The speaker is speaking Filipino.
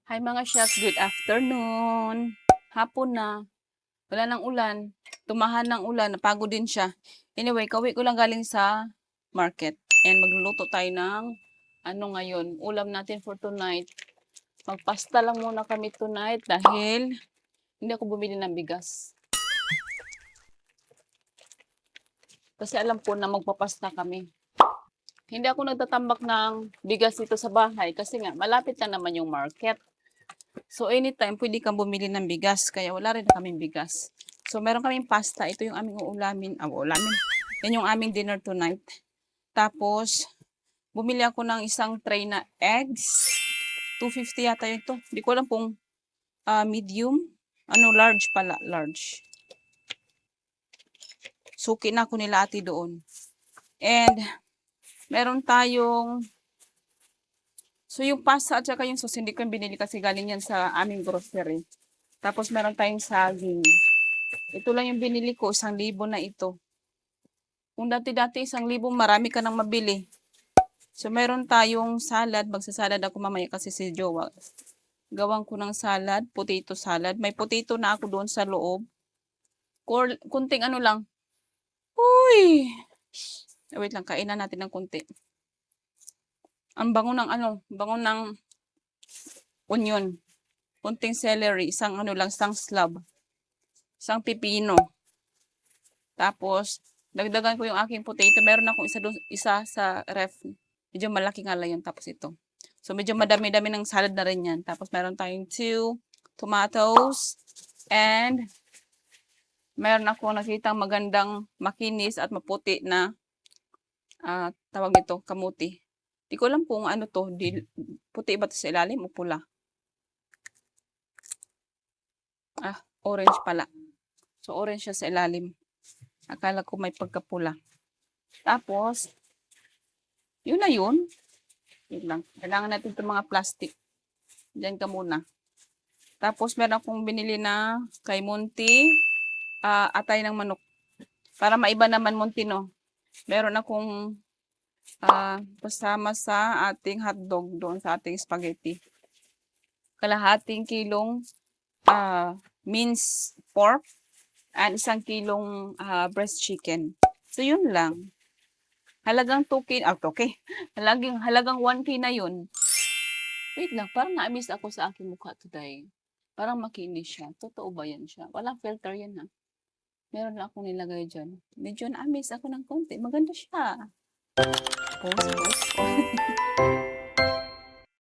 Hi mga shots, good afternoon. Hapon na. Wala ng ulan. Tumahan ng ulan. Napagod din siya. Anyway, kauwi ko lang galing sa market. And magluluto tayo ng ano ngayon, ulam natin for tonight. Magpasta lang muna kami tonight dahil hindi ako bumili ng bigas. Kasi alam ko na magpapasta kami. Hindi ako nagtatambak ng bigas dito sa bahay kasi nga malapit lang naman yung market. So, anytime, pwede kang bumili ng bigas. Kaya wala rin na kaming bigas. So, meron kaming pasta. Ito yung aming uulamin. Uulamin. Yan yung aming dinner tonight. Tapos, bumili ako ng isang tray na eggs. 250 yata yun to. Hindi ko alam kung medium. Large pala. Large. Suki na ako nila ate doon. And, meron tayong so, yung pasta at saka yung sauce, hindi ko yung binili kasi galing yan sa aming grocery. Tapos, meron tayong saging. Ito lang yung binili ko, 1,000 na ito. Kung dati-dati 1,000, marami ka nang mabili. So, meron tayong salad. Magsasalad ako mamaya kasi si Jowa. Gawang ko ng salad, potato salad. May potato na ako doon sa loob. Kunting ano lang. Uy! Wait lang, kainan natin ng kunti. Ang bango ng bango ng onion. Kunting celery, isang isang slab. Isang pipino. Tapos, dagdagan ko yung aking potato. Meron akong isa sa ref. Medyo malaki nga lang yun. Tapos ito. So, medyo madami-dami ng salad na rin yan. Tapos, meron tayong 2 tomatoes. And, meron ako nakitang magandang makinis at maputi na tawag ito, kamuti. Di ko alam kung ano to. Puti ba ito sa ilalim o pula? Orange pala. So, orange siya sa ilalim. Akala ko may pagkapula. Tapos, yun na yun. Yun lang. Kailangan natin itong mga plastic. Diyan ka muna. Tapos, meron akong binili na kay Monty, atay ng manok. Para maiba naman, Monty, no? Meron akong kasama sa ating hotdog doon sa ating spaghetti. Kalahating kilong minced pork and 1 kilong breast chicken. So, yun lang. Halagang 2K, okay. Halagang 1K na yun. Wait lang, parang na-miss ako sa aking mukha today. Parang makinis siya. Totoo ba yan siya? Walang filter yan ha. Meron lang akong nilagay dyan. Medyo na-miss ako ng konti. Maganda siya. Post.